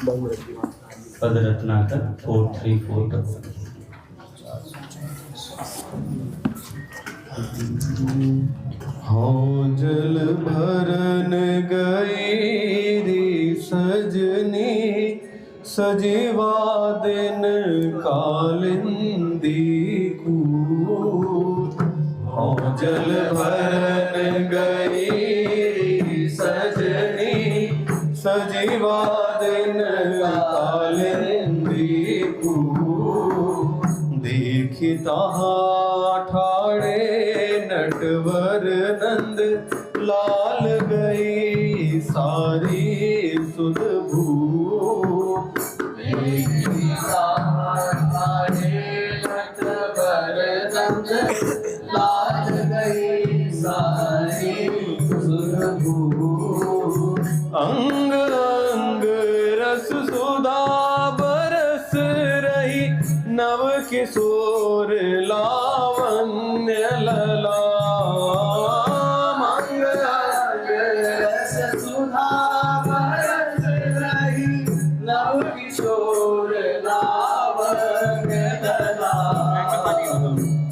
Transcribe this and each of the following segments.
पद रत्नाकर 434। हाँ जल भरन गई री सजनी सजीवा दिन कालिंदी को। हाँ जल भरन गई री सजनी सजीवा दिन कालिंदी को। देखी तहाँ ठाड़े नटवर नंद लाल गई सारी सुध भू। देखी तहाँ ठाड़े नटवर नंद लाल गई सारी सुध भू। अंग अंग रस सुधा बरस रही नव किशोर लावण्य लला। अंग अंग रस सुधा बरस रही नव किशोर लावण्य लला।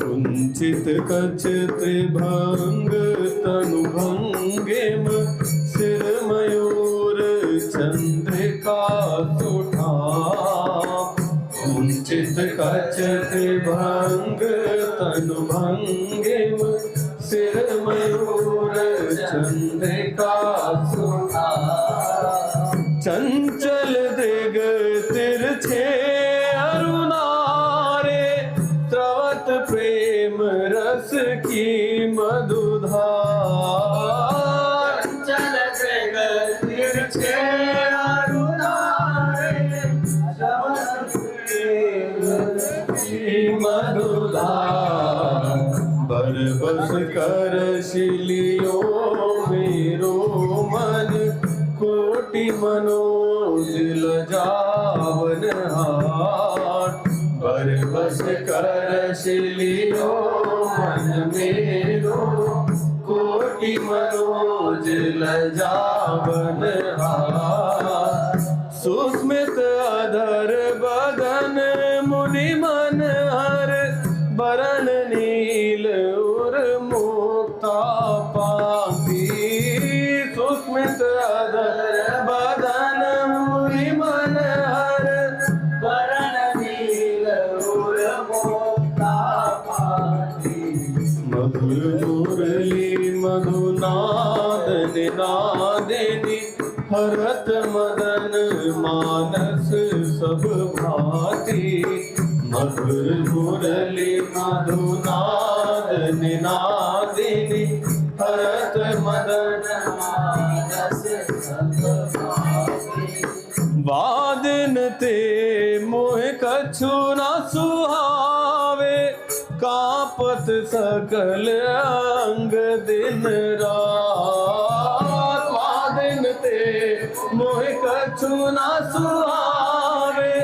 कुंचित कचित भंग तनु भंगिम सिर मयूर चंद्रिका सुठा। कुंचित कचित भंग तनु भंगिम सिर मयूर चंद्रिका सुठा। चंचल दिग तिरछे अरुणारे त्रवत प्रेम रस की मधुधार। चंचल दिग तिरछे अरुणारे त्रवत प्रेम रस की मधुधार। बरबस कर शिलियो मेरो मन कोटि मनोज लजावन हार। बरबस कर शिलियो मन मेरो कोटि मनोज लजावन हार। सुस्मित अधर बदन मुनि मन हर बरन नील उर मुक्ता पापी। सुस्मित अधर बदन मुनि मन हर बरन नील उर मुक्ता पापी। मधुर मुरली मधुनाद निनादिनी हरत मदन मानस सब भांति। मधुर मुरली मधुनाद निनादिनी हरत मदन मानस सब भांति। वादिन ते मोह कछु न सुहावे कांपत सकल अंग दिन रात। वादिन ते मोह कछु न सुहावे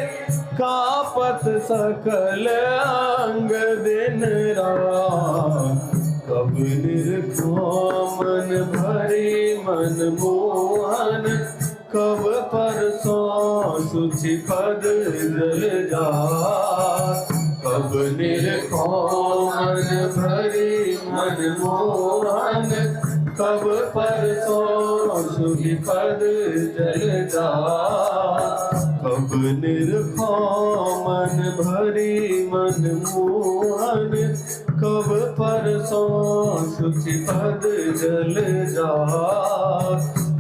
कांपत सकल अंग दिन रात। कब निर्खामन भरे मन मोहन कब परसों शुचि पद जल जा। कब निर्खामन भरे मन मोहन कब परसों शुचि पद जल जा। कब निर्खामन भरी मन मोहन कब परसों शुचि पद जल जा।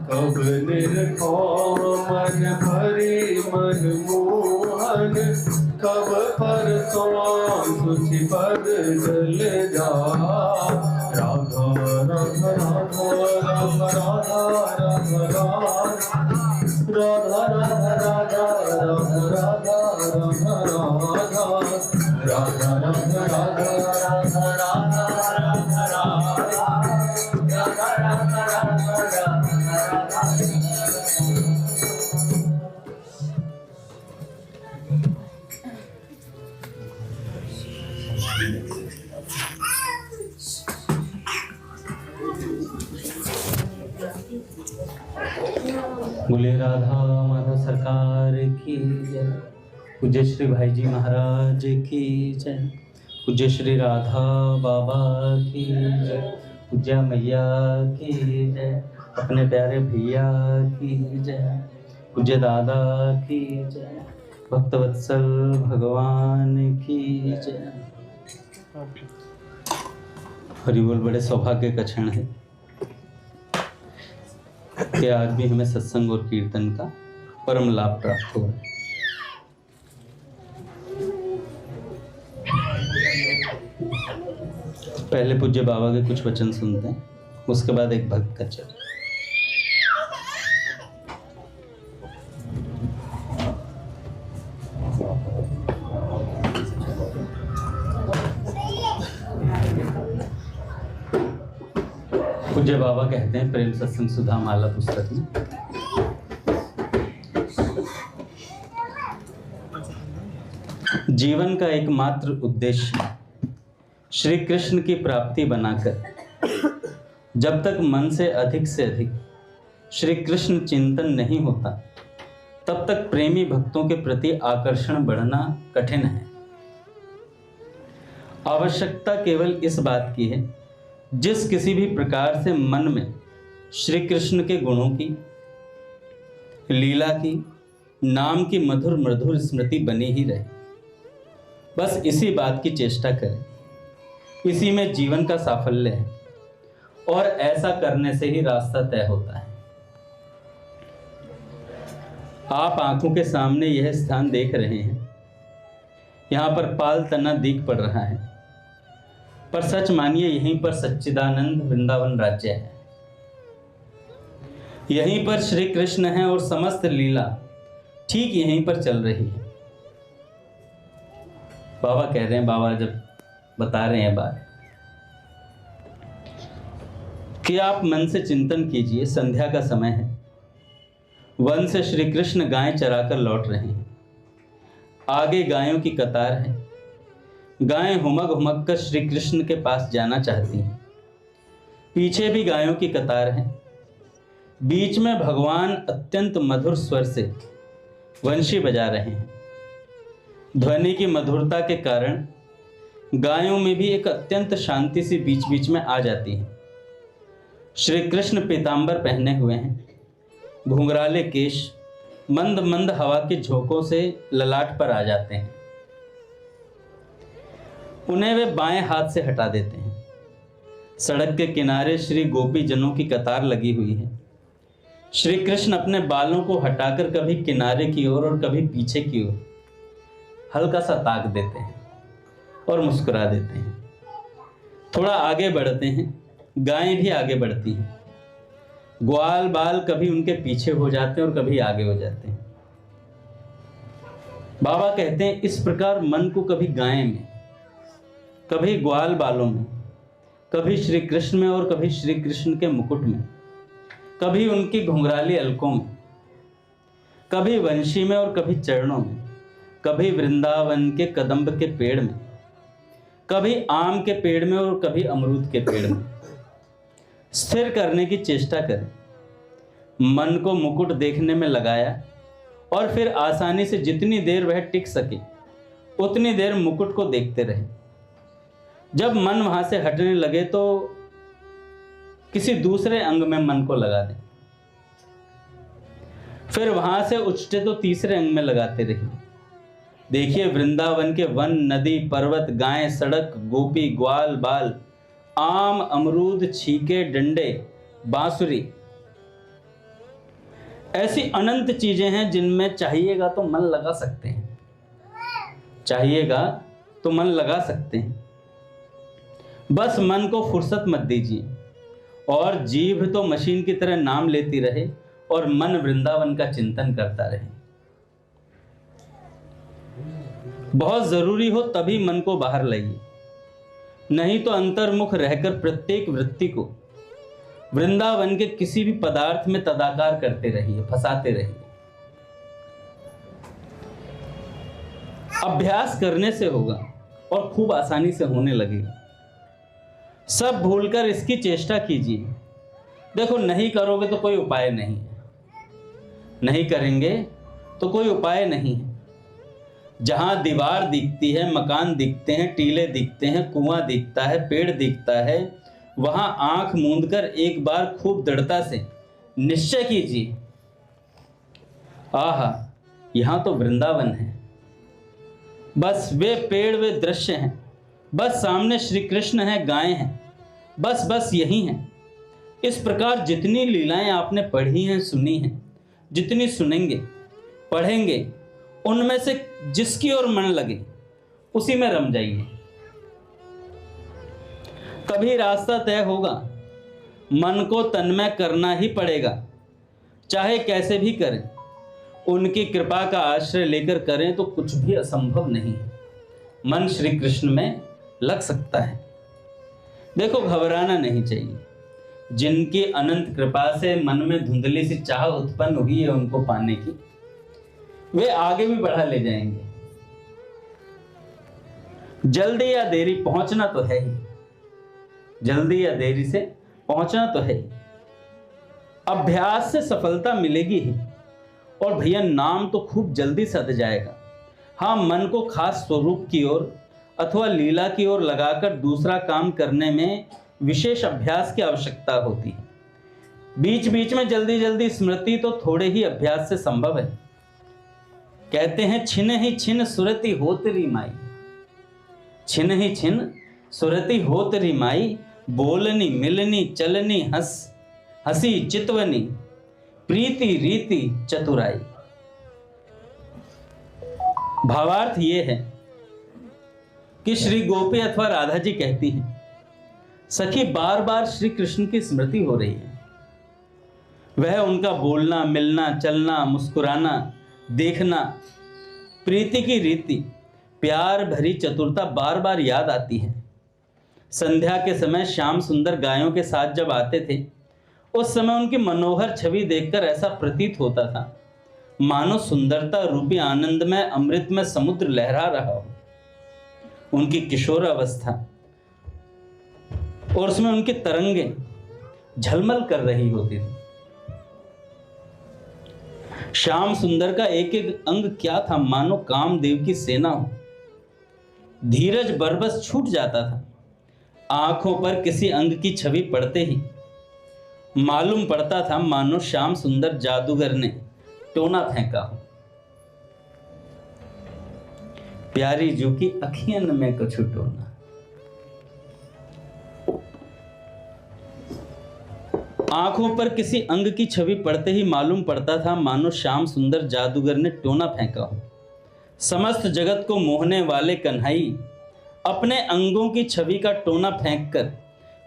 कब निर्खामन भरी मन मोहन कब परसों शुचि पद जल जा। राधा राधा राधा राधा राधा राधा राधा राधा राधा बोले राधा माधव सरकार की जय। पूज्य श्री भाई जी महाराज की जय। पूज्य श्री राधा बाबा की जय। पूज्य मैया की जय। अपने प्यारे भैया की जय। पूज्य दादा की जय। भक्तवत्सल भगवान की जय। हरि बोल। बड़े सौभाग्य का क्षण है कि आज भी हमें सत्संग और कीर्तन का परम लाभ प्राप्त हुआ है। पहले पूज्य बाबा के कुछ वचन सुनते हैं, उसके बाद एक भक्त का चरण। पूज्य बाबा कहते हैं प्रेम सत्संग सुधा माला पुस्तक में, जीवन का एकमात्र उद्देश्य श्री कृष्ण की प्राप्ति बनाकर जब तक मन से अधिक श्री कृष्ण चिंतन नहीं होता तब तक प्रेमी भक्तों के प्रति आकर्षण बढ़ना कठिन है। आवश्यकता केवल इस बात की है, जिस किसी भी प्रकार से मन में श्री कृष्ण के गुणों की, लीला की, नाम की मधुर मधुर स्मृति बनी ही रहे। बस इसी बात की चेष्टा करें, इसी में जीवन का साफल्य है और ऐसा करने से ही रास्ता तय होता है। आप आंखों के सामने यह स्थान देख रहे हैं, यहाँ पर पाल तना दिख पड़ रहा है, पर सच मानिए यहीं पर सच्चिदानंद वृंदावन राज्य है। यहीं पर श्री कृष्ण है और समस्त लीला ठीक यहीं पर चल रही है। बाबा कह रहे हैं, बाबा जब बता रहे हैं बात कि आप मन से चिंतन कीजिए, संध्या का समय है, वन से श्री कृष्ण गायें चराकर लौट रहे हैं, आगे गायों की कतार है, गायें हुमक हुमक कर श्री कृष्ण के पास जाना चाहती हैं, पीछे भी गायों की कतार है, बीच में भगवान अत्यंत मधुर स्वर से वंशी बजा रहे हैं। ध्वनि की मधुरता के कारण गायों में भी एक अत्यंत शांति सी बीच बीच में आ जाती है। श्री कृष्ण पीतांबर पहने हुए हैं, घुंघराले केश मंद मंद हवा के झोंकों से ललाट पर आ जाते हैं, उन्हें वे बाएं हाथ से हटा देते हैं। सड़क के किनारे श्री गोपी जनों की कतार लगी हुई है। श्री कृष्ण अपने बालों को हटाकर कभी किनारे की ओर और कभी पीछे की ओर हल्का सा ताक देते हैं और मुस्कुरा देते हैं। थोड़ा आगे बढ़ते हैं, गायें भी आगे बढ़ती हैं। ग्वाल बाल कभी उनके पीछे हो जाते हैं और कभी आगे हो जाते हैं। बाबा कहते हैं इस प्रकार मन को कभी गायें में, कभी ग्वाल बालों में, कभी श्री कृष्ण में और कभी श्री कृष्ण के मुकुट में, कभी उनकी घुंघराली अलकों में, कभी वंशी में और कभी चरणों में, कभी वृंदावन के कदम्ब के पेड़ में, कभी आम के पेड़ में और कभी अमरूद के पेड़ में स्थिर करने की चेष्टा करें। मन को मुकुट देखने में लगाया और फिर आसानी से जितनी देर वह टिक सके उतनी देर मुकुट को देखते रहे। जब मन वहां से हटने लगे तो किसी दूसरे अंग में मन को लगा दें, फिर वहां से उछटे तो तीसरे अंग में लगाते रहिए। देखिए वृंदावन के वन, नदी, पर्वत, गायें, सड़क, गोपी, ग्वाल बाल, आम, अमरूद, छीके, डंडे, बांसुरी, ऐसी अनंत चीजें हैं जिनमें चाहिएगा तो मन लगा सकते हैं, चाहिएगा तो मन लगा सकते हैं। बस मन को फुर्सत मत दीजिए और जीभ तो मशीन की तरह नाम लेती रहे और मन वृंदावन का चिंतन करता रहे। बहुत जरूरी हो तभी मन को बाहर लाइए, नहीं तो अंतर्मुख रहकर प्रत्येक वृत्ति को वृंदावन के किसी भी पदार्थ में तदाकार करते रहिए, फंसाते रहिए। अभ्यास करने से होगा और खूब आसानी से होने लगेगा। सब भूलकर इसकी चेष्टा कीजिए। देखो नहीं करोगे तो कोई उपाय नहीं है। नहीं करेंगे तो कोई उपाय नहीं है। जहां दीवार दिखती है, मकान दिखते हैं, टीले दिखते हैं, कुआं दिखता है, पेड़ दिखता है, वहां आंख मूंदकर एक बार खूब दृढ़ता से निश्चय कीजिए, आहा, यहां तो वृंदावन है। बस वे पेड़, वे दृश्य हैं, बस सामने श्री कृष्ण हैं, गायें हैं, बस बस यही हैं। इस प्रकार जितनी लीलाएं आपने पढ़ी हैं, सुनी हैं, जितनी सुनेंगे, पढ़ेंगे, उनमें से जिसकी ओर मन लगे उसी में रम जाइए। कभी रास्ता तय होगा, मन को तन्मय करना ही पड़ेगा, चाहे कैसे भी करें। उनकी कृपा का आश्रय लेकर करें तो कुछ भी असंभव नहीं है। मन श्री कृष्ण में लग सकता है। देखो, घबराना नहीं चाहिए। जिनकी अनंत कृपा से मन में धुंधली सी चाह उत्पन्न हुई है उनको पाने की, वे आगे भी बढ़ा ले जाएंगे। जल्दी या देरी पहुंचना तो है ही, जल्दी या देरी से पहुंचना तो है ही। अभ्यास से सफलता मिलेगी ही, और भैया नाम तो खूब जल्दी सध जाएगा। हाँ, मन को खास स्वरूप की ओर अथवा लीला की ओर लगाकर दूसरा काम करने में विशेष अभ्यास की आवश्यकता होती है। बीच बीच में जल्दी जल्दी स्मृति तो थोड़े ही अभ्यास से संभव है। कहते हैं, छिन ही छिन सुरति होतरी माई, छिन ही छिन सुरति होतरी माई, बोलनी मिलनी चलनी हंसी चितवनी, प्रीति रीति चतुराई। भावार्थ ये है कि श्री गोपी अथवा राधा जी कहती हैं, सखी बार बार श्री कृष्ण की स्मृति हो रही है। वह उनका बोलना, मिलना, चलना, मुस्कुराना, देखना, प्रीति की रीति, प्यार भरी चतुरता बार बार याद आती है। संध्या के समय श्याम सुंदर गायों के साथ जब आते थे, उस समय उनकी मनोहर छवि देखकर ऐसा प्रतीत होता था मानो सुंदरता रूपी आनंद में अमृत में समुद्र लहरा रहा हो। उनकी किशोर अवस्था और उसमें उनकी तरंगे झलमल कर रही होती थी। श्याम सुंदर का एक एक अंग क्या था, मानो कामदेव की सेना हो। धीरज बरबस छूट जाता था। आंखों पर किसी अंग की छवि पड़ते ही मालूम पड़ता था मानो श्याम सुंदर जादूगर ने टोना फेंका हो। प्यारी जू की अखियन में कुछ टोना। आंखों पर किसी अंग की छवि पड़ते ही मालूम पड़ता था मानो श्याम सुंदर जादूगर ने टोना फेंका हो। समस्त जगत को मोहने वाले कन्हई अपने अंगों की छवि का टोना फेंककर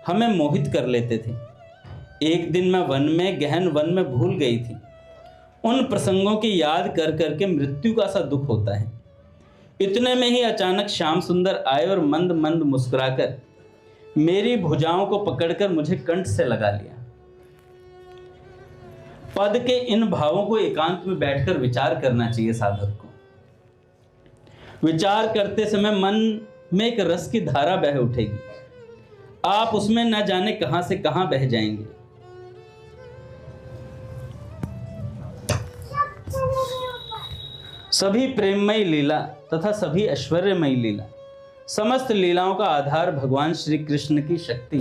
हमें मोहित कर लेते थे। एक दिन मैं वन में, गहन वन में भूल गई थी। उन प्रसंगों की याद कर करके मृत्यु का सा दुख होता है। इतने में ही अचानक श्याम सुंदर आए और मंद मंद मुस्कुराकर मेरी भुजाओं को पकड़कर मुझे कंठ से लगा लिया। पद के इन भावों को एकांत में बैठकर विचार करना चाहिए साधक को। विचार करते समय मन में एक रस की धारा बह उठेगी। आप उसमें न जाने कहां से कहां बह जाएंगे। सभी प्रेममयी लीला तथा सभी ऐश्वर्यमयी लीला, समस्त लीलाओं का आधार भगवान श्री कृष्ण की शक्ति,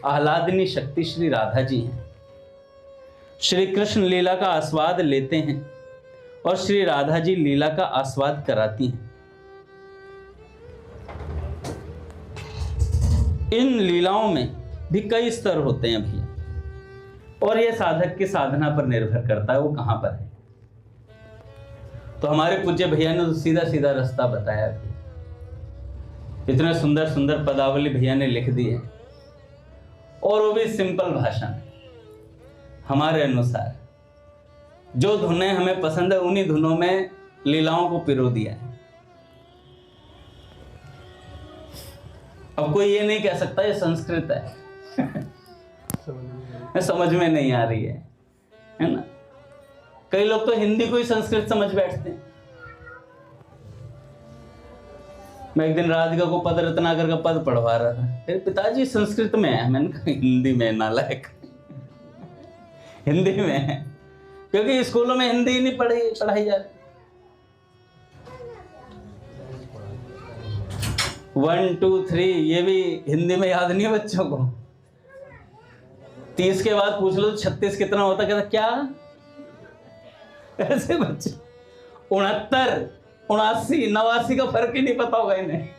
आह्लादिनी शक्ति श्री राधा जी हैं। श्री कृष्ण लीला का आस्वाद लेते हैं और श्री राधा जी लीला का आस्वाद कराती हैं। इन लीलाओं में भी कई स्तर होते हैं भैया, और यह साधक की साधना पर निर्भर करता है वो कहां पर है। तो हमारे पूज्य भैया ने तो सीधा सीधा रास्ता बताया। इतने सुंदर सुंदर पदावली भैया ने लिख दी है, और वो भी सिंपल भाषा में, हमारे अनुसार। जो धुनें हमें पसंद है उन्हीं धुनों में लीलाओं को पिरो दिया है। अब कोई ये नहीं कह सकता ये संस्कृत है समझ में नहीं आ रही है ना। कई लोग तो हिंदी को ही संस्कृत समझ बैठते हैं। मैं एक दिन राधिका को पद रत्नाकर का पद पढ़वा रहा था। फिर पिताजी संस्कृत में है, मैंने कहा हिंदी में, नालायक हिंदी में है। क्योंकि स्कूलों में हिंदी ही नहीं पढ़ाई जा रही। 1 2 3 ये भी हिंदी में याद नहीं है बच्चों को। 30 के बाद पूछ लो 36 कितना होता, कहता क्या? ऐसे बच्चे 69 79 89 का फर्क ही नहीं पता होगा इन्हें,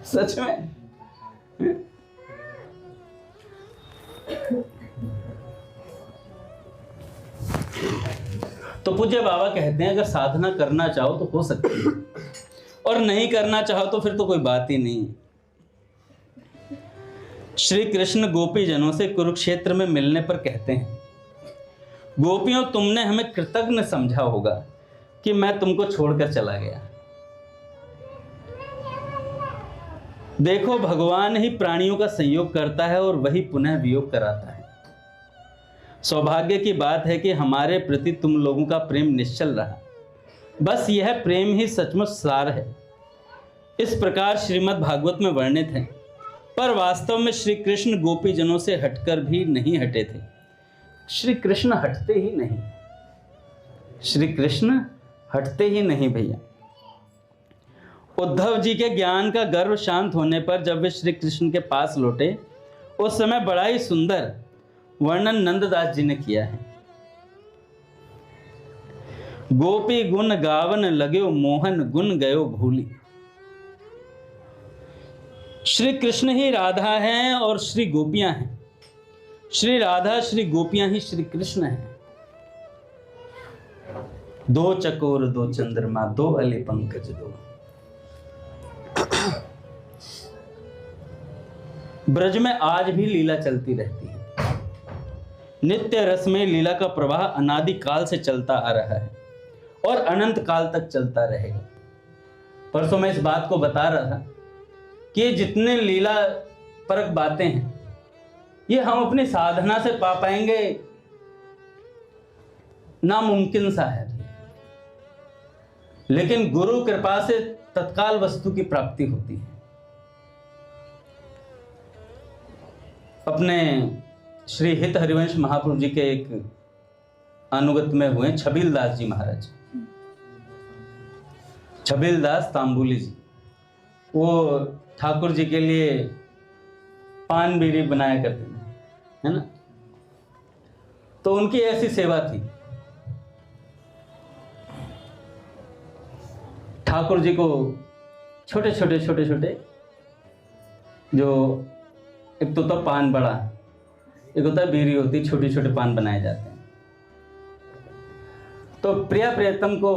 सच में। तो पूज्य बाबा कहते हैं अगर साधना करना चाहो तो हो सकती है, और नहीं करना चाहो तो फिर तो कोई बात ही नहीं। श्री कृष्ण गोपी जनों से कुरुक्षेत्र में मिलने पर कहते हैं, गोपियों तुमने हमें कृतज्ञ समझा होगा कि मैं तुमको छोड़कर चला गया। देखो भगवान ही प्राणियों का संयोग करता है और वही पुनः वियोग कराता है। सौभाग्य की बात है कि हमारे प्रति तुम लोगों का प्रेम निश्चल रहा, बस यह प्रेम ही सचमुच सार है। इस प्रकार श्रीमद् भागवत में वर्णित है, पर वास्तव में श्री कृष्ण गोपी जनों से हटकर भी नहीं हटे थे। श्री कृष्ण हटते ही नहीं, श्री कृष्ण हटते ही नहीं भैया। उद्धव जी के ज्ञान का गर्व शांत होने पर जब वे श्री कृष्ण के पास लौटे, उस समय बड़ा ही सुंदर वर्णन नंददास जी ने किया है। गोपी गुण गावन लग्यो मोहन गुण गयो भूली। श्री कृष्ण ही राधा हैं और श्री गोपियां हैं। श्री राधा श्री गोपियां ही श्री कृष्ण हैं। दो चकोर दो चंद्रमा दो अली पंकज दो। ब्रज में आज भी लीला चलती रहती है। नित्य रस में लीला का प्रवाह अनादि काल से चलता आ रहा है और अनंत काल तक चलता रहेगा। परसों मैं इस बात को बता रहा था कि ये जितने लीला परक बातें हैं, ये हम अपनी साधना से पा पाएंगे नामुमकिन सा है, लेकिन गुरु कृपा से तत्काल वस्तु की प्राप्ति होती है। अपने श्री हित हरिवंश महाप्रभु जी के एक अनुगत में हुए छबील दास जी महाराज, छबील दास तांबुली जी, वो ठाकुर जी के लिए पान बीड़ी बनाया करते थे, है ना। तो उनकी ऐसी सेवा थी, ठाकुर जी को छोटे छोटे जो एक तो पान बड़ा, एक होता है बीड़ी होती, छोटे छोटे पान बनाए जाते हैं। तो प्रिया प्रियतम को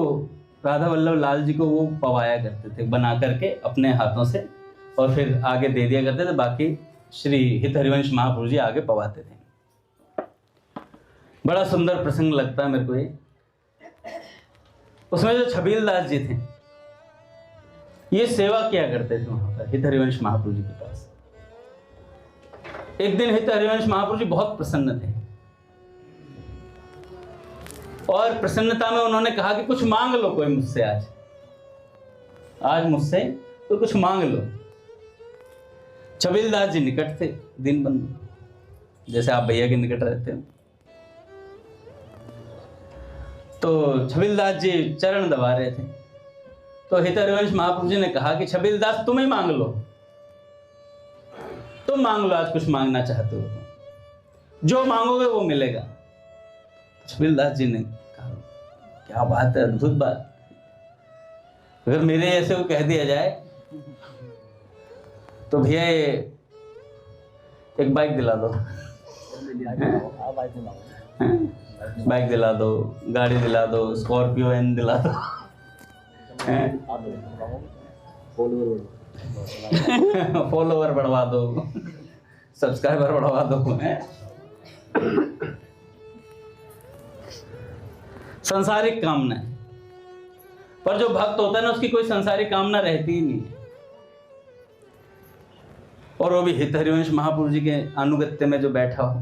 राधा वल्लभ लाल जी को वो पवाया करते थे बना करके अपने हाथों से, और फिर आगे दे दिया करते थे। बाकी श्री हित हरिवंश महाप्रभु जी आगे पवाते थे। बड़ा सुंदर प्रसंग लगता है मेरे को ये। उसमें जो छबील दास जी थे, ये सेवा किया करते थे वहां पर हित हरिवंश महाप्रभु जी के पास। एक दिन हित हरिवंश महाप्रभु जी बहुत प्रसन्न थे, और प्रसन्नता में उन्होंने कहा कि कुछ मांग लो कोई मुझसे, आज मुझसे तो कुछ मांग लो। छबील दास जी निकट थे, दिन बंधु, जैसे आप भैया के निकट रहते हो। तो छबील दास जी चरण दबा रहे थे, तो हित हरिवंश महाप्रभु जी ने कहा कि छबील दास तुम ही मांग लो, तुम मांग लो, आज कुछ मांगना चाहते हो तो जो मांगोगे वो मिलेगा। छबील दास जी ने कहा क्या बात है, अद्भुत बात, अगर मेरे ऐसे को कह दिया जाए तो भैया एक बाइक दिला दो, बाइक दिला दो, गाड़ी दिला दो, स्कॉर्पियो एन दिला दो, फॉलोवर बढ़वा दो, सब्सक्राइबर बढ़वा दो। संसारिक कामना है, पर जो भक्त होता है ना, उसकी कोई संसारिक कामना रहती ही नहीं। और वो भी हित हरिवंश महाप्रभु जी के अनुगत्य में जो बैठा हो।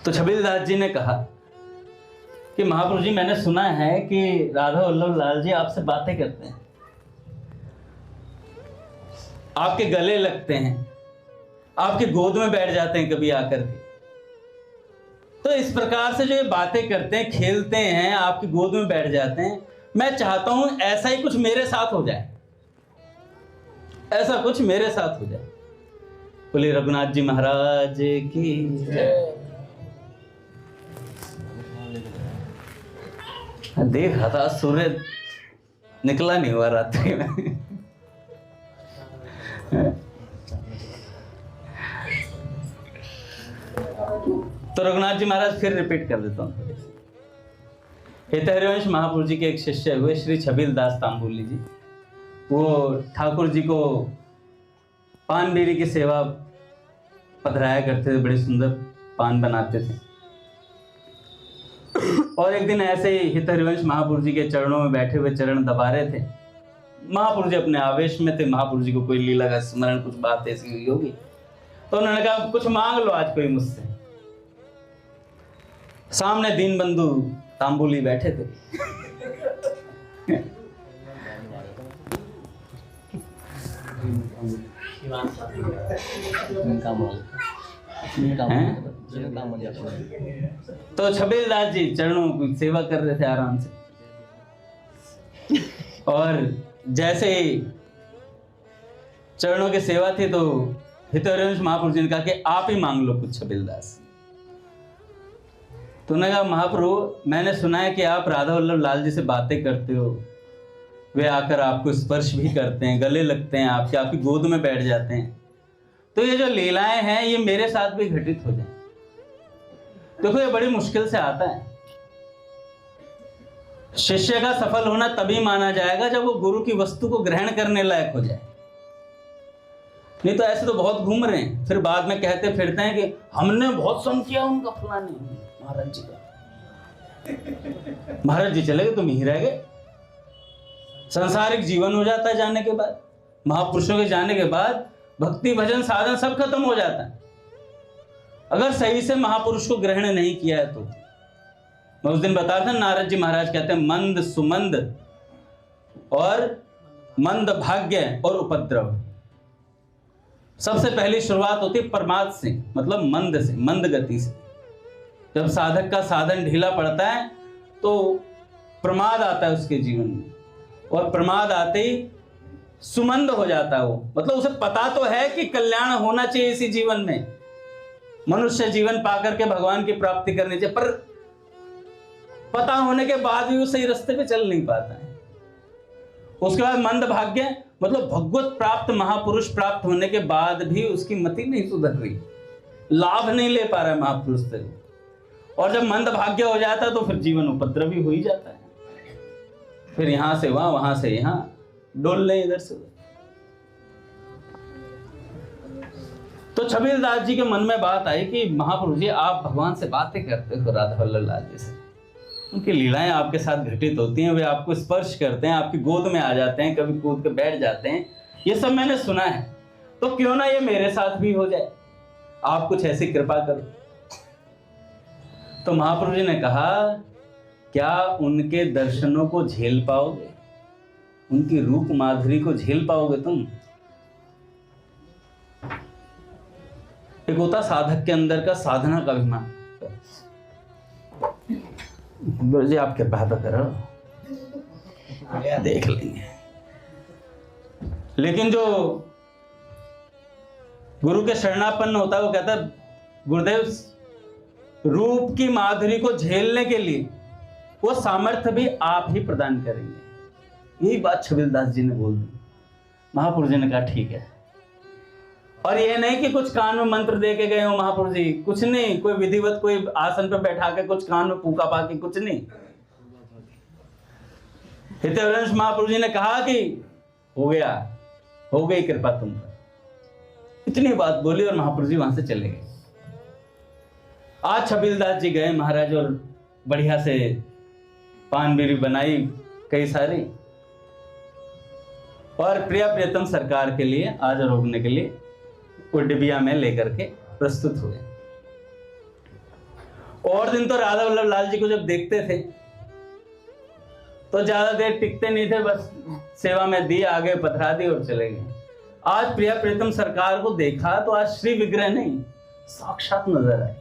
तो छबील दास जी ने कहा कि महाप्रभु जी, मैंने सुना है कि राधा वल्लभ लाल जी आपसे बातें करते हैं, आपके गले लगते हैं, आपके गोद में बैठ जाते हैं कभी आकर के। तो इस प्रकार से जो ये बातें करते हैं, खेलते हैं, आपकी गोद में बैठ जाते हैं, मैं चाहता हूं ऐसा ही कुछ मेरे साथ हो जाए, ऐसा कुछ मेरे साथ हो जाए। बोले रघुनाथ जी महाराज की जय। देख रहा था सूर्य निकला नहीं हुआ रात्रि में। तो रघुनाथ जी महाराज फिर रिपीट कर देता हूँ। हितहरिवंश महापुरुष जी के एक शिष्य हुए श्री छबील दास तांबुली जी। वो ठाकुर जी को पान बीड़ी की सेवा पधराया करते थे, बड़े सुंदर पान बनाते थे। और एक दिन ऐसे ही हितहरिवंश महापुरुष जी के चरणों में बैठे हुए चरण दबा रहे थे। महापुरुष जी अपने आवेश में थे, महापुरुष जी को कोई लीला का स्मरण, कुछ बात ऐसी हुई होगी, तो उन्होंने कहा कुछ मांग लो आज कोई मुझसे। सामने दीनबंधु तांबुली बैठे थे। तो छबील दास जी चरणों की सेवा कर रहे थे आराम से, और जैसे ही चरणों की सेवा थी तो हितहरिवंश महापुरुष जी ने कहा कि आप ही मांग लो कुछ छबील दास। तो उन्होंने कहा महाप्रभु मैंने सुना है कि आप राधा वल्लभ लाल जी से बातें करते हो, वे आकर आपको स्पर्श भी करते हैं, गले लगते हैं आपके, आपकी गोद में बैठ जाते हैं, तो ये जो लीलाएं हैं ये मेरे साथ भी घटित हो जाए। देखो ये बड़ी मुश्किल से आता है। शिष्य का सफल होना तभी माना जाएगा जब वो गुरु की वस्तु को ग्रहण करने लायक हो जाए। नहीं तो ऐसे तो बहुत घूम रहे हैं, फिर बाद में कहते फिरते हैं कि हमने बहुत संग किया उनका फलाने महाराज जी का। महाराज जी चले गए तुम यहीं रह गए। सांसारिक जीवन हो जाता है जाने के बाद, महापुरुषों के जाने के बाद भक्ति भजन साधन सब खत्म हो जाता है। अगर सही से महापुरुष को ग्रहण नहीं किया है तो मैं उस दिन बता था, नारद जी महाराज कहते हैं मंद सुमंद और मंद भाग्य और उपद्रव। सबसे पहली शुरुआत होती है प्रमाद से, मतलब मंद से, मंद गति से। जब साधक का साधन ढीला पड़ता है तो प्रमाद आता है उसके जीवन में, और प्रमाद आते ही सुमंद हो जाता है वो, मतलब उसे पता तो है कि कल्याण होना चाहिए इसी जीवन में, मनुष्य जीवन पाकर के भगवान की प्राप्ति करनी चाहिए, पर पता होने के बाद भी वो सही रास्ते पे चल नहीं पाता है। उसके बाद मंद भाग्य, मतलब भगवत प्राप्त महापुरुष प्राप्त होने के बाद भी उसकी मति नहीं सुधर रही, लाभ नहीं ले पा रहा है महापुरुष से। और जब मंद भाग्य हो जाता है तो फिर जीवन उपद्रवी हो ही जाता है, फिर यहां से वहां, वहां से यहां डोल ले इधर से उधर। तो छबील दास जी के मन में बात आई कि महापुरुष जी आप भगवान से बातें करते हो, राधा वल्लभ लाल जी से, उनकी लीलाएं आपके साथ घटित होती हैं, वे आपको स्पर्श करते हैं, आपकी गोद में आ जाते हैं, कभी कूद के बैठ जाते हैं, ये सब मैंने सुना है, तो क्यों ना ये मेरे साथ भी हो जाए, आप कुछ ऐसी कृपा करो। तो महाप्रभु जी ने कहा क्या उनके दर्शनों को झेल पाओगे, उनकी रूप माधुरी को झेल पाओगे तुम? एक होता साधक के अंदर का साधना का अभिमान, गुरु जी आप कृपा तो करो, देख लेंगे। लेकिन जो गुरु के शरणापन्न होता है वो कहता है गुरुदेव रूप की माधुरी को झेलने के लिए वो सामर्थ्य भी आप ही प्रदान करेंगे। यही बात छबील दास जी ने बोल दी। महापुरुष जी ने कहा ठीक है। और ये नहीं कि कुछ कान में मंत्र दे के गए हो महापुरुष जी, कुछ नहीं, कोई विधिवत कोई आसन पे बैठा के कुछ कान में फूका पाके, कुछ नहीं। हितहरिवंश महापुरुष जी ने कहा कि हो गया, हो गई कृपा तुम पर, इतनी बात बोली और महापुरुष जी वहां से चले गए। आज छबील दास जी गए महाराज और बढ़िया से पान बीड़ी बनाई कई सारी, और प्रिया प्रियतम सरकार के लिए आज रोकने के लिए वो डिबिया में लेकर के प्रस्तुत हुए। और दिन तो राधा वल्लभ लाल जी को जब देखते थे तो ज्यादा देर टिकते नहीं थे, बस सेवा में दी, आगे पधरा दी और चले गए। आज प्रिया प्रियतम सरकार को देखा तो आज श्री विग्रह नहीं साक्षात नजर आए।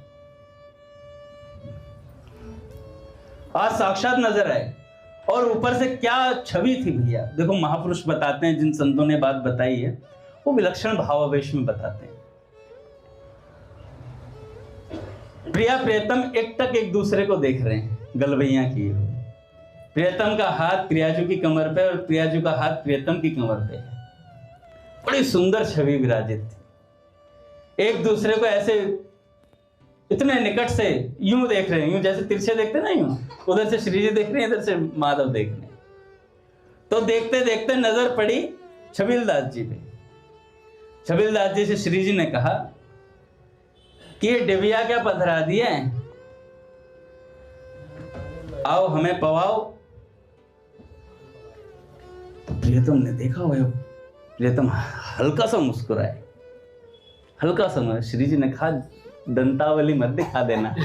आज साक्षात नजर आए। और ऊपर से क्या छवि थी भैया। देखो महापुरुष बताते हैं, जिन संतों ने बात बताई है वो विलक्षण भावावेश में बताते हैं। प्रिया प्रियतम एकटक एक दूसरे को देख रहे हैं, गलबैया किए हुए। प्रियतम का हाथ प्रियाजू की कमर पे और प्रियाजू का हाथ प्रियतम की कमर पे है। बड़ी सुंदर छवि विराजित थी। एक दूसरे को ऐसे इतने निकट से यूं देख रहे हैं, यूं जैसे तिरछे देखते ना, यूं उधर से श्री जी देख रहे हैं, इधर से माधव देख रहे हैं। तो देखते देखते नजर पड़ी छबीलदास जी पे। छबीलदास जी से श्री जी ने कहा कि ये डिबिया क्या पधरा दिए, आओ हमें पवाओ। तो प्रियतम ने देखा हुआ, प्रियतम हल्का सा मुस्कुराए, हल्का सा। श्री जी ने कहा दंतावली मत दिखा देना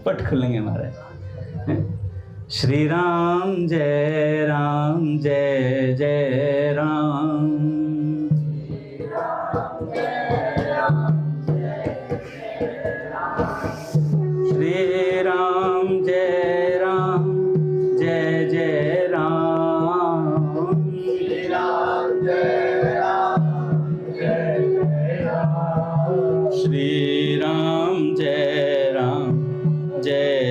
पट खुलेंगे महाराज। श्री राम जय जय राम। श्री राम जय जय राम। श्री राम जय जय राम। श्री राम जय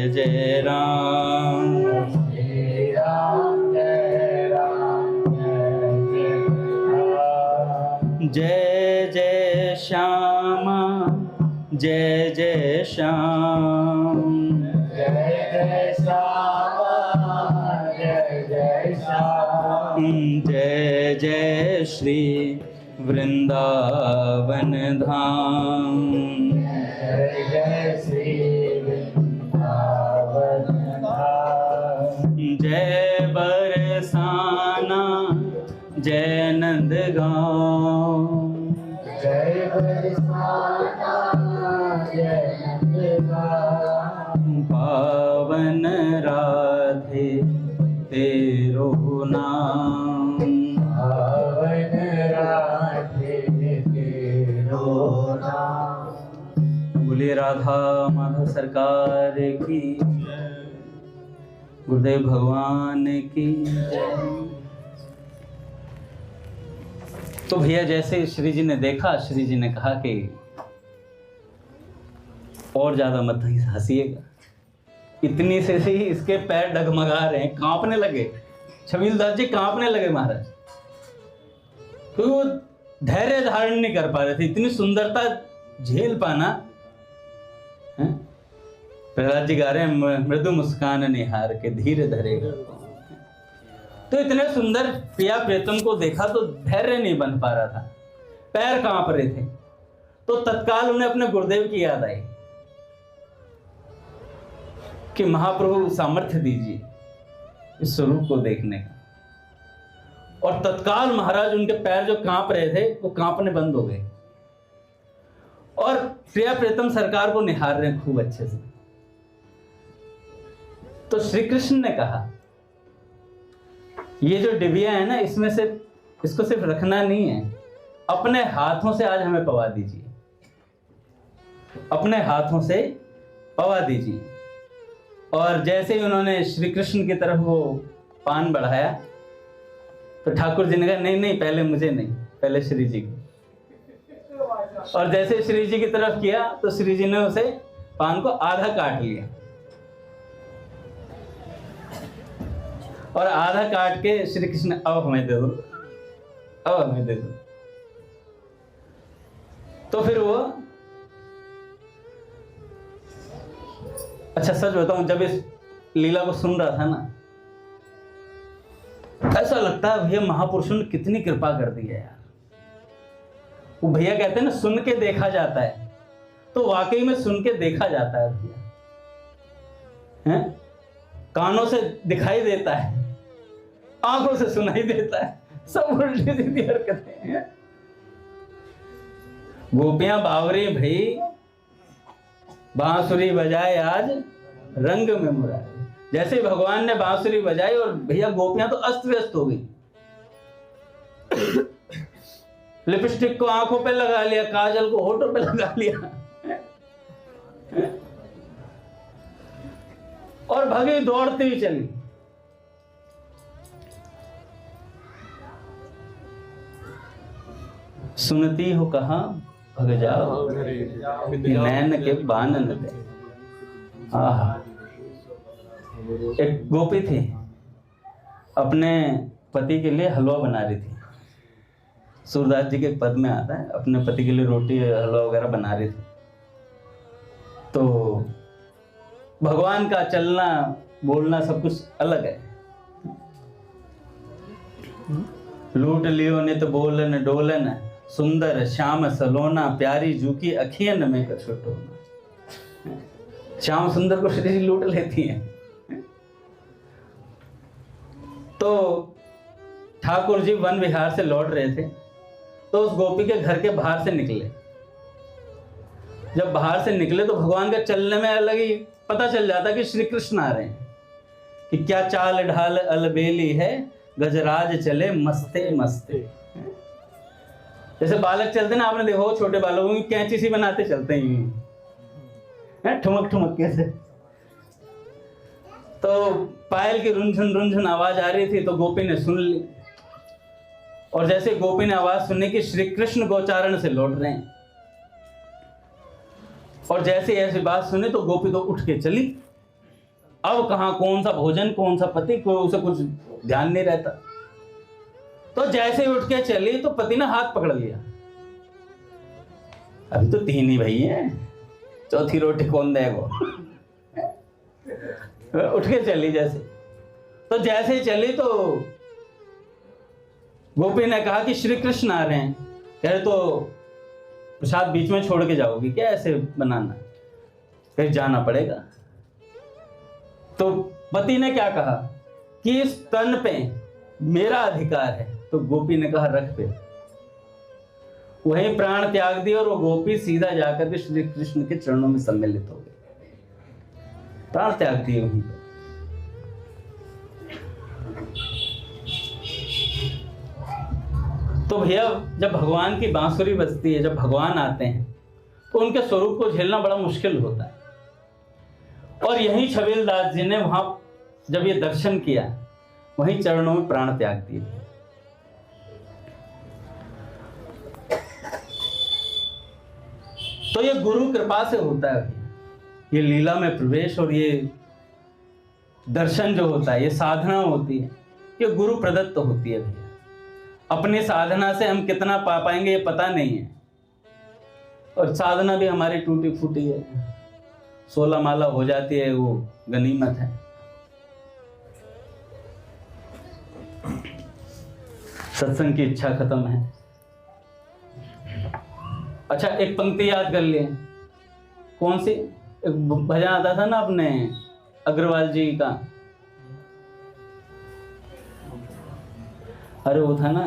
जय राम। श्री राम जय जय जय श्यामा जय जय श्याम। जय जय श्यामा जय जय श्याम। जय जय श्री वृंदावन धाम। जय जय श्री वृंदावन धाम। जय बरसाना जय नंदगांव। जय बरसाना जय नंदगांव। पावन राधे तेरो नाम। पावन राधे तेरो नाम। बोलिए राधा माधव सरकार की, गुरुदेव भगवान की। तो भैया जैसे श्री जी ने देखा, श्री जी ने कहा कि और ज्यादा मत हंसिएगा। इतनी से ही इसके पैर डगमगा रहे हैं, कांपने लगे। छबीलदास जी कांपने लगे महाराज, क्योंकि वो धैर्य धारण नहीं कर पा रहे थे। इतनी सुंदरता झेल पाना। प्रहलाद जी गा रहे हैं, मृदु मुस्कान निहार के धीरे धरेगा। तो इतने सुंदर प्रिया प्रियतम को देखा तो धैर्य नहीं बन पा रहा था, पैर कांप रहे थे। तो तत्काल उन्हें अपने गुरुदेव की याद आई कि महाप्रभु सामर्थ्य दीजिए इस स्वरूप को देखने का। और तत्काल महाराज उनके पैर जो कांप रहे थे वो कांपने बंद हो गए और प्रिया प्रियतम सरकार को निहार रहे हैं खूब अच्छे से। तो श्री कृष्ण ने कहा ये जो डिबिया है ना, इसमें से इसको सिर्फ रखना नहीं है, अपने हाथों से आज हमें पवा दीजिए, अपने हाथों से पवा दीजिए। और जैसे ही उन्होंने श्री कृष्ण की तरफ वो पान बढ़ाया तो ठाकुर जी ने कहा नहीं नहीं, पहले मुझे नहीं, पहले श्री जी को। और जैसे श्री जी की तरफ किया तो श्री जी ने उसे पान को आधा काट लिया और आधा काट के श्री कृष्ण अब हमें दे दो, अब हमें दे दो। तो फिर वो, अच्छा सच बताऊं, जब इस लीला को सुन रहा था ना, ऐसा लगता है भैया महापुरुषों ने कितनी कृपा कर दी है यार। वो भैया कहते हैं ना, सुन के देखा जाता है, तो वाकई में सुन के देखा जाता है भैया, हैं? कानों से दिखाई देता है, आंखों से सुनाई देता है, सब उल्टी सीधी हरकतें हैं। गोपियां बावरी भई, बांसुरी बजाए आज रंग में मुरारी। जैसे भगवान ने बांसुरी बजाई और भैया गोपियां तो अस्त व्यस्त हो गई। लिपस्टिक को आंखों पे लगा लिया, काजल को होठों पे लगा लिया। और भगी दौड़ती हुई चली। सुनती हो कहा भग जाओ, नैन के बान न दे। आहा, एक गोपी थी, अपने पति के लिए हलवा बना रही थी। सूरदास जी के पद में आता है, अपने पति के लिए रोटी हलवा वगैरह बना रही थी। तो भगवान का चलना बोलना सब कुछ अलग है। लूट लियो ने तो बोलन डोलन, सुंदर श्याम सलोना, प्यारी जूकी अखियन में कछु टोना। श्याम सुंदर को श्री जी लूट लेती हैं। तो ठाकुर जी वन विहार से लौट रहे थे, तो उस गोपी के घर के बाहर से निकले। जब बाहर से निकले तो भगवान का चलने में अलग ही पता चल जाता कि श्री कृष्ण आ रहे हैं, कि क्या चाल ढाल अलबेली है, गजराज चले मस्ते मस्ते। जैसे बालक चलते ना, आपने देखो छोटे बालकों की कैंची सी बनाते चलते हैं, ठुमक ठुमक कैसे। तो पायल की रुंझुन रुंझुन आवाज आ रही थी, तो गोपी ने सुन ली। और जैसे गोपी ने आवाज सुनने की, श्री कृष्ण गोचारण से लौट रहे हैं, और जैसे ऐसी बात सुनी तो गोपी तो उठ के चली। अब कहां कौन सा भोजन, कौन सा पति, को उसे कुछ ध्यान नहीं रहता। तो जैसे उठ के चली तो पति ने हाथ पकड़ लिया। अभी तो 3 ही भाई हैं, चौथी रोटी कौन देगा। उठ के चली जैसे, तो जैसे चली तो गोपी ने कहा कि श्री कृष्ण आ रहे हैं। कह रहे तो प्रसाद बीच में छोड़ के जाओगी क्या, ऐसे बनाना, फिर जाना पड़ेगा। तो पति ने क्या कहा कि इस तन पे मेरा अधिकार है। तो गोपी ने कहा रख पे। वहीं प्राण त्याग दिए और वो गोपी सीधा जाकर के श्री कृष्ण के चरणों में सम्मिलित हो गई, प्राण त्याग दिए वहीं पर। तो भैया जब भगवान की बांसुरी बजती है, जब भगवान आते हैं तो उनके स्वरूप को झेलना बड़ा मुश्किल होता है। और यही छबीलदास जी ने वहां जब ये दर्शन किया, वहीं चरणों में प्राण त्याग दिए। तो ये गुरु कृपा से होता है, ये लीला में प्रवेश और ये दर्शन जो होता है, ये साधना होती है, ये गुरु प्रदत्त होती है भैया। अपनी साधना से हम कितना पा पाएंगे ये पता नहीं है, और साधना भी हमारी टूटी फूटी है, 16 माला हो जाती है, वो गनीमत है। सत्संग की इच्छा खत्म है। अच्छा, एक पंक्ति याद कर लिए, कौन सी, एक भजन आता था ना अपने अग्रवाल जी का, अरे वो था ना,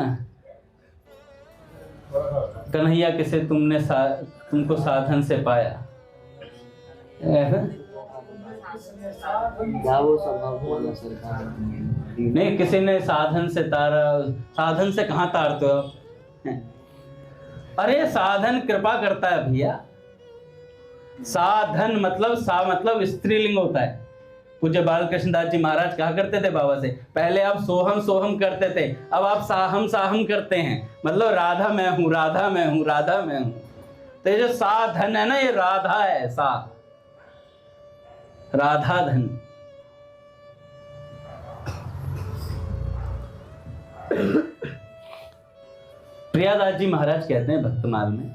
कन्हैया किसे तुमको साधन से पाया, नहीं किसी ने साधन से तारा, साधन से कहाँ तारते हो आप? अरे साधन कृपा करता है भैया। साधन मतलब मतलब स्त्रीलिंग होता है। पूज्य बालकृष्ण दास जी महाराज कहा करते थे बाबा से, पहले आप सोहम सोहम करते थे, अब आप साहम साहम करते हैं, मतलब राधा मैं हूं, राधा मैं हूं, राधा मैं हूं। तो ये जो साधन है ना, ये राधा है, राधा धन। प्रियादास जी महाराज कहते हैं भक्तमाल में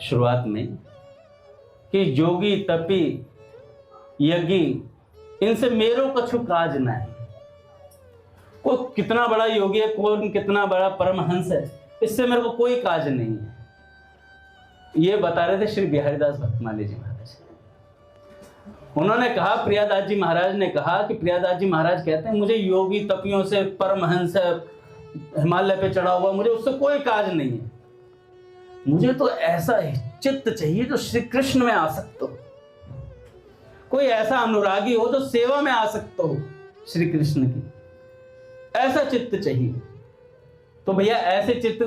शुरुआत में कि योगी तपी यज्ञी इनसे मेरो कछु काज ना है। कोई कितना बड़ा योगी है, कौन कितना बड़ा परमहंस है, इससे मेरे को कोई काज नहीं है। ये बता रहे थे श्री बिहारीदास भक्तमाली जी महाराज। उन्होंने कहा, प्रियादास जी महाराज ने कहा कि प्रियादास जी महाराज कहते हैं मुझे योगी तपियों से, परमहंस हिमालय पे चढ़ा हुआ, मुझे उससे कोई काज नहीं है। मुझे तो ऐसा चित्त चाहिए जो श्री कृष्ण में आसक्त हो, कोई ऐसा अनुरागी हो जो सेवा में आसक्त हो श्री कृष्ण की, ऐसा चित्त चाहिए। तो भैया ऐसे चित्त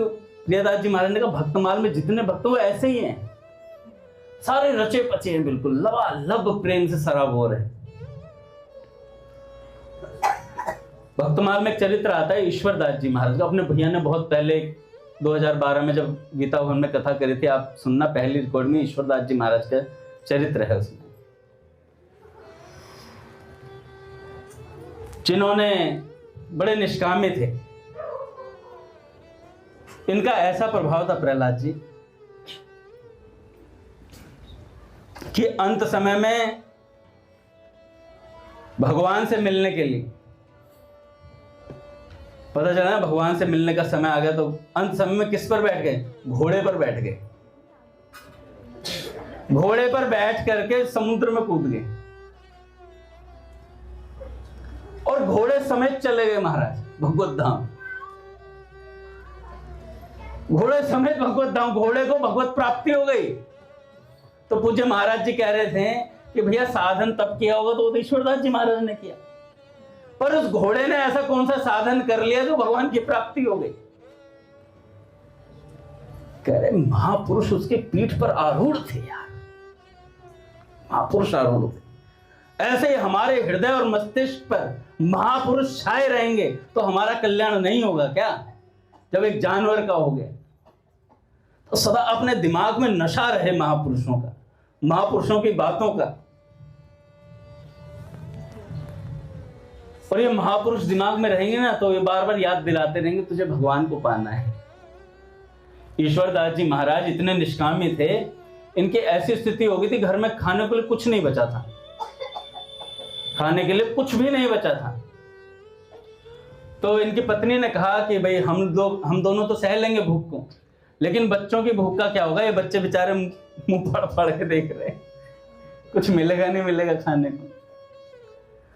प्रियादास जी महाराज ने कहा भक्तमाल में जितने भक्त हो ऐसे ही हैं, सारे रचे पचे हैं, बिल्कुल लबालब प्रेम से सराबोर है। भक्तमाल में एक चरित्र आता है ईश्वरदास जी महाराज का। अपने भैया ने बहुत पहले 2012 में जब गीता भवन में कथा करी थी, आप सुनना, पहली रिकॉर्ड में ईश्वरदास जी महाराज का चरित्र है उसमें, जिन्होंने बड़े निष्कामी थे। इनका ऐसा प्रभाव था प्रहलाद जी कि अंत समय में भगवान से मिलने के लिए, पता चला ना भगवान से मिलने का समय आ गया, तो अंत समय में किस पर बैठ गए? घोड़े पर बैठ गए। घोड़े पर बैठ करके समुद्र में कूद गए और घोड़े समेत चले गए महाराज भगवत धाम। घोड़े समेत भगवत धाम, घोड़े को भगवत प्राप्ति हो गई। तो पूज्य महाराज जी कह रहे थे कि भैया साधन तब किया होगा तो ईश्वरदास जी महाराज ने किया, पर उस घोड़े ने ऐसा कौन सा साधन कर लिया जो भगवान की प्राप्ति हो गई? कह रहे महापुरुष उसके पीठ पर आरूढ़ थे यार, महापुरुष आरूढ़ थे। ऐसे ही हमारे हृदय और मस्तिष्क पर महापुरुष छाए रहेंगे तो हमारा कल्याण नहीं होगा क्या? जब एक जानवर का हो गया तो सदा अपने दिमाग में नशा रहे महापुरुषों का, महापुरुषों की बातों का। और ये महापुरुष दिमाग में रहेंगे ना तो ये बार बार याद दिलाते रहेंगे तुझे भगवान को पाना है। ईश्वरदास जी महाराज इतने निष्कामी थे, इनकी ऐसी स्थिति हो गई थी घर में खाने के लिए कुछ नहीं बचा था, खाने के लिए कुछ भी नहीं बचा था। तो इनकी पत्नी ने कहा कि भाई हम दोनों तो सह लेंगे भूख को, लेकिन बच्चों की भूख का क्या होगा? ये बच्चे बेचारे मुंह फाड़ फाड़ के देख रहे हैं, कुछ मिलेगा नहीं मिलेगा खाने को।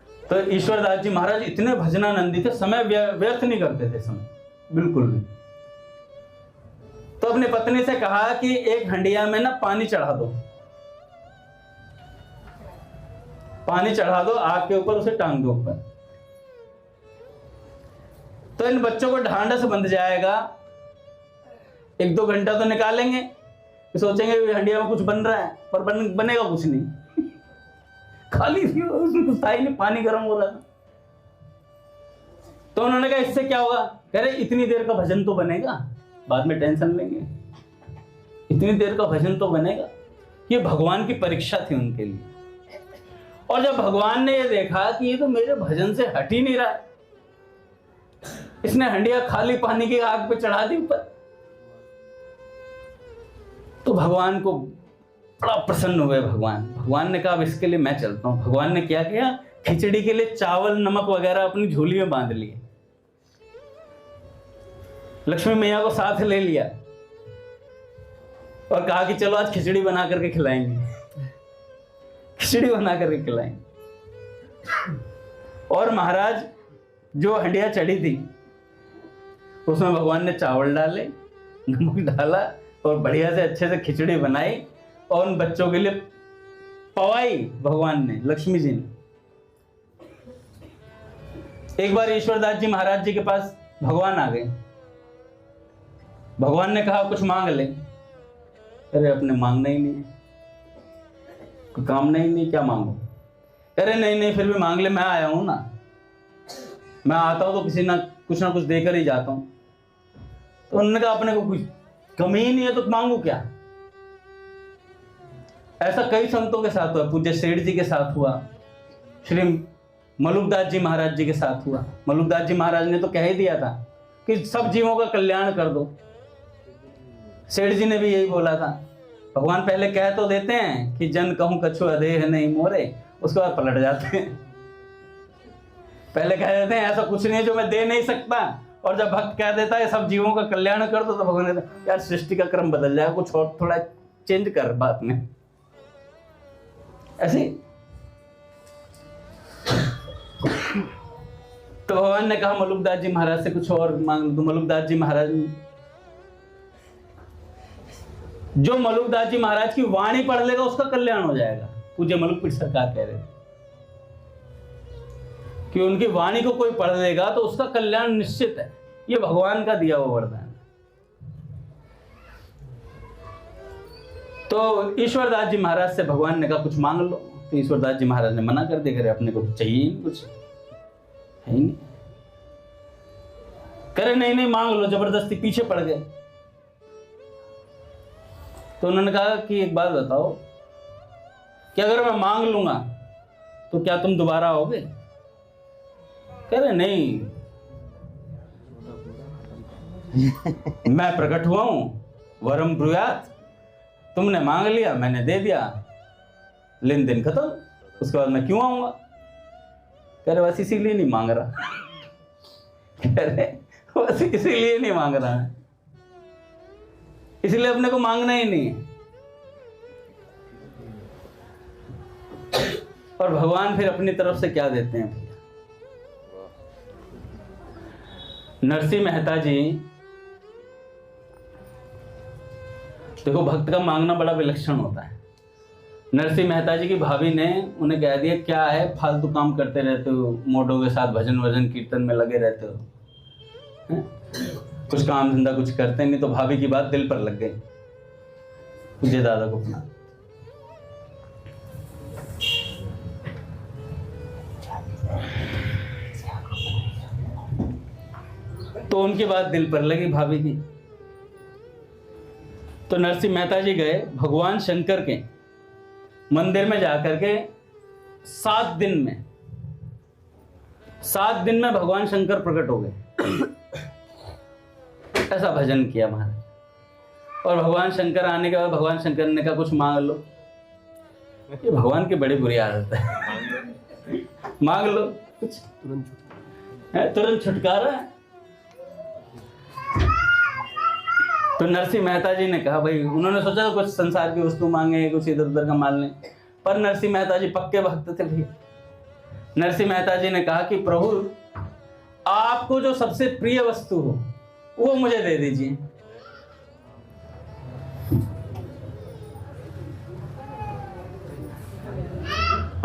तो ईश्वरदास जी महाराज इतने भजनानंदी थे, समय व्यर्थ नहीं करते थे, समय बिल्कुल भी। तो अपनी पत्नी से कहा कि एक हंडिया में ना पानी चढ़ा दो, पानी चढ़ा दो आग के ऊपर, उसे टांग दो ऊपर, तो इन बच्चों को ढांढस बंध जाएगा। 1-2 घंटा तो निकालेंगे, सोचेंगे हंडिया में कुछ बन रहा है, पर बनेगा कुछ नहीं, खाली थी उसमें कुछ था ही नहीं, पानी गर्म हो रहा था। तो उन्होंने कहा इससे क्या होगा? कह रहे इतनी देर का भजन तो बनेगा, बाद में टेंशन लेंगे, इतनी देर का भजन तो बनेगा। ये भगवान की परीक्षा थी उनके लिए। और जब भगवान ने ये देखा कि ये तो मेरे भजन से हट ही नहीं रहा है, इसने हंडिया खाली पानी की आग पे चढ़ा दी ऊपर, तो भगवान को बड़ा प्रसन्न हुए। भगवान ने कहा अब इसके लिए मैं चलता हूं। भगवान ने क्या किया? खिचड़ी के लिए चावल नमक वगैरह अपनी झोली में बांध लिए, लक्ष्मी मैया को साथ ले लिया और कहा कि चलो आज खिचड़ी बना करके खिलाएंगे, खिचड़ी बना करके खिलाएंगे। और महाराज जो हंडिया चढ़ी थी उसमें भगवान ने चावल डाले, नमक डाला और बढ़िया से अच्छे से खिचड़ी बनाई और उन बच्चों के लिए पवाई भगवान ने, लक्ष्मी जी ने। एक बार ईश्वरदास जी महाराज जी के पास भगवान आ गए। भगवान ने कहा कुछ मांग ले। अरे अपने मांगना ही नहीं है, कोई काम नहीं, क्या मांगो? अरे नहीं फिर भी मांग ले, मैं आया हूं ना, मैं आता हूं तो किसी ना कुछ देकर ही जाता हूं। तो उन्होंने कहा अपने को कुछ कमी ही नहीं है तो मांगू क्या? ऐसा कई संतों के साथ हुआ, पूज्य सेठ जी के साथ हुआ, श्री मलुकदास जी महाराज जी के साथ हुआ। मलुकदास जी महाराज ने तो कह ही दिया था कि सब जीवों का कल्याण कर दो। सेठ जी ने भी यही बोला था। भगवान पहले कह तो देते हैं कि जन कहूं कछु अदेह नहीं मोरे, उसके बाद पलट जाते हैं। पहले कह देते हैं ऐसा कुछ नहीं है जो मैं दे नहीं सकता, और जब भक्त कह देता है सब जीवों का कल्याण कर दो तो भगवान कहते हैं यार सृष्टि का क्रम बदल जाएगा, कुछ और थोड़ा चेंज कर बात में। ऐसे तो भगवान ने कहा मलुकदास जी महाराज से कुछ और मांग। तो मलुकदास जी महाराज, जो मलुकदास जी महाराज की वाणी पढ़ लेगा उसका कल्याण हो जाएगा। पूज्य मलुकपीठ सरकार कह रहे कि उनकी वाणी को कोई पढ़ लेगा तो उसका कल्याण निश्चित है। ये भगवान का दिया हुआ वरदान। तो ईश्वरदास जी महाराज से भगवान ने कहा कुछ मांग लो। तो ईश्वरदास जी महाराज ने मना कर दिया, करे अपने को चाहिए ही कुछ है ही नहीं। कह रहे नहीं नहीं मांग लो, जबरदस्ती पीछे पड़ गए। तो उन्होंने कहा कि एक बात बताओ कि अगर मैं मांग लूंगा तो क्या तुम दोबारा आओगे? कह रहे नहीं, मैं प्रकट हुआ हूं, वरम ब्रूयात, तुमने मांग लिया, मैंने दे दिया, लेन देन खत्म, उसके बाद मैं क्यों आऊंगा? कह रहे बस इसीलिए नहीं मांग रहा। कह रहे बस इसीलिए नहीं मांग रहा है, इसलिए अपने को मांगना ही नहीं है। और भगवान फिर अपनी तरफ से क्या देते हैं? नरसिंह मेहता जी, देखो भक्त का मांगना बड़ा विलक्षण होता है। नरसिंह मेहता जी की भाभी ने उन्हें कह दिया क्या है फालतू काम करते रहते हो, मोटों के साथ भजन वजन कीर्तन में लगे रहते हो, कुछ काम धंधा कुछ करते नहीं। तो भाभी की बात दिल पर लग गई पूज्य दादा को अपना। तो उनकी बात दिल पर लगी भाभी की। तो नरसिंह मेहता जी गए भगवान शंकर के मंदिर में जाकर के 7 दिन में भगवान शंकर प्रकट हो गए। ऐसा भजन किया महाराज। और भगवान शंकर आने के बाद भगवान शंकर ने कहा कुछ मांग लो। ये भगवान की बड़ी बुरी आदत है, मांग लो कुछ तुरंत छुटकारा है। तो नरसिंह मेहता जी ने कहा भाई, उन्होंने सोचा कुछ संसार की वस्तु मांगे, कुछ इधर उधर का माल लें, पर नरसिंह मेहता जी पक्के भक्त थे भैया। नरसिंह मेहता जी ने कहा कि प्रभु आपको जो सबसे प्रिय वस्तु हो वो मुझे दे दीजिए।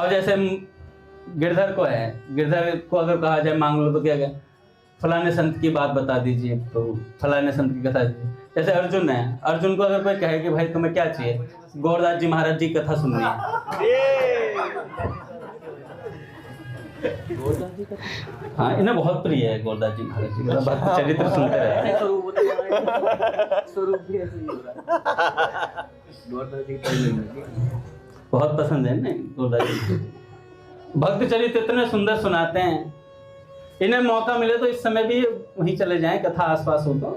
और जैसे गिरधर को है, गिरधर को अगर कहा जाए मांग लो तो क्या कहे, फलाने संत की बात बता दीजिए प्रभु, फलाने संत की कथा दीजिए। जैसे अर्जुन है, अर्जुन को अगर कोई कहे कि भाई तुम्हें क्या चाहिए, गौरदास जी महाराज जी कथा सुननी है। हाँ इन्हें बहुत प्रिय है गौरदास जी महाराज जी का चरित्र सुनते रहे। बहुत पसंद है ना गौरदास जी, भक्त चरित्र इतने सुंदर सुनाते हैं। इन्हें मौका मिले तो इस समय भी वहीं चले जाएं, कथा आसपास हो तो।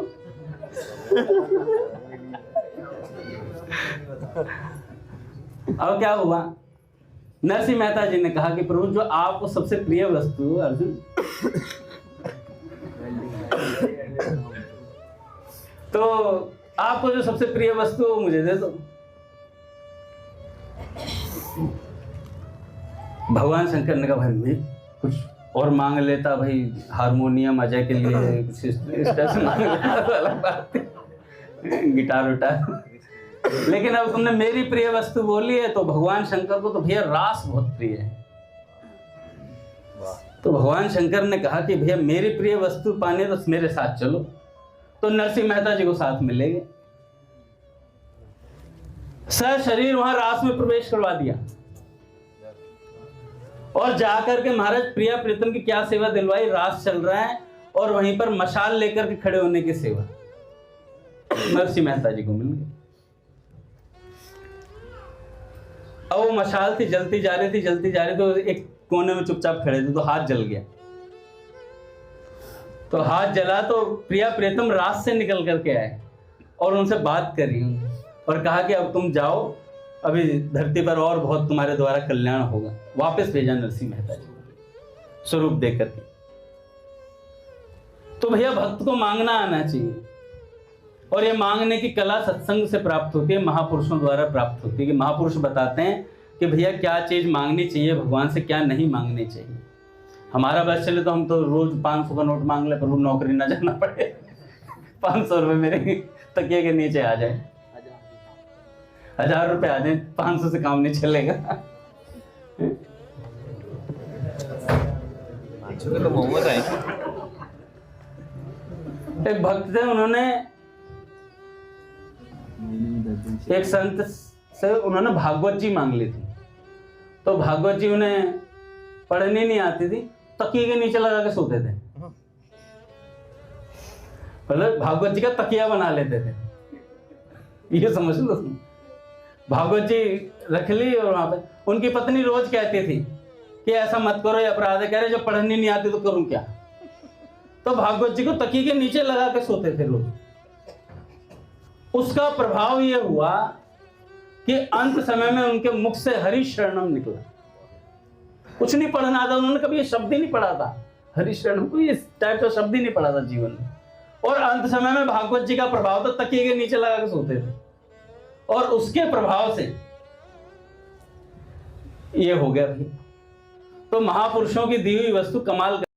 अब क्या हुआ, नरसिंह मेहता जी ने कहा कि प्रभु जो आपको सबसे प्रिय वस्तु अर्जुन, तो आपको जो सबसे प्रिय वस्तु वो मुझे दे दो। भगवान शंकर ने कहा भाई कुछ और मांग लेता, भाई हारमोनियम अजय के लिए कुछ इस तरह से मांग लेता तो अलग बात है, गिटार विटार। लेकिन अब तुमने मेरी प्रिय वस्तु बोली है, तो भगवान शंकर को तो भैया रास बहुत प्रिय है। तो भगवान शंकर ने कहा कि भैया मेरी प्रिय वस्तु पाने तो मेरे साथ चलो। तो नरसिंह मेहता जी को साथ मिलेंगे, सशरीर वहां रास में प्रवेश करवा दिया और जाकर के महाराज प्रिया प्रीतम की क्या सेवा दिलवाई। रास चल रहा है और वहीं पर मशाल लेकर के खड़े होने की सेवा नरसिंह मेहता जी को मिल गई। अब वो मशाल थी, जलती जा रही थी, तो एक कोने में चुपचाप खड़े थे, तो हाथ जल गया। तो हाथ जला तो प्रिया प्रीतम रात से निकल करके आए और उनसे बात करी और कहा कि अब तुम जाओ, अभी धरती पर और बहुत तुम्हारे द्वारा कल्याण होगा। वापस भेजा नरसिंह मेहता जी स्वरूप देकर के। तो भैया भक्त को मांगना आना चाहिए, और ये मांगने की कला सत्संग से प्राप्त होती है, महापुरुषों द्वारा प्राप्त होती है। कि महापुरुष बताते हैं कि भैया क्या चीज मांगनी चाहिए भगवान से, क्या नहीं मांगनी चाहिए। हमारा बस चले तो हम तो रोज 500 का नोट मांग ले, प्रभु नौकरी ना जाना पड़े, 500 रुपए मेरे तकिए के नीचे आ जाए, 1000 रुपए आ जाए, 500 से काम नहीं चलेगा। एक भक्त थे, उन्होंने एक संत से उन्होंने भागवत जी मांग ली थी। तो भागवत जी उन्हें पढ़नी नहीं आती थी, तकिए के नीचे लगा के सोते थे। मतलब भागवत जी का तकिया बना लेते थे, ये समझ लो तुम। भागवत जी रख ली और वहां पे उनकी पत्नी रोज कहती थी कि ऐसा मत करो, ये अपराध है। कह रहे जब पढ़नी नहीं आती तो करूं क्या। तो भागवत जी को तकिए के नीचे लगा के सोते थे लोग। उसका प्रभाव यह हुआ कि अंत समय में उनके मुख से हरि शरणम निकला। कुछ नहीं पढ़ना था, उन्होंने कभी ये शब्द ही नहीं पढ़ा था, हरि शरणम, कोई इस टाइप का शब्द ही नहीं पढ़ा था जीवन में। और अंत समय में भागवत जी का प्रभाव तो तकिए के नीचे लगा के सोते थे, और उसके प्रभाव से ये हो गया भाई। तो महापुरुषों की दी हुई वस्तु कमाल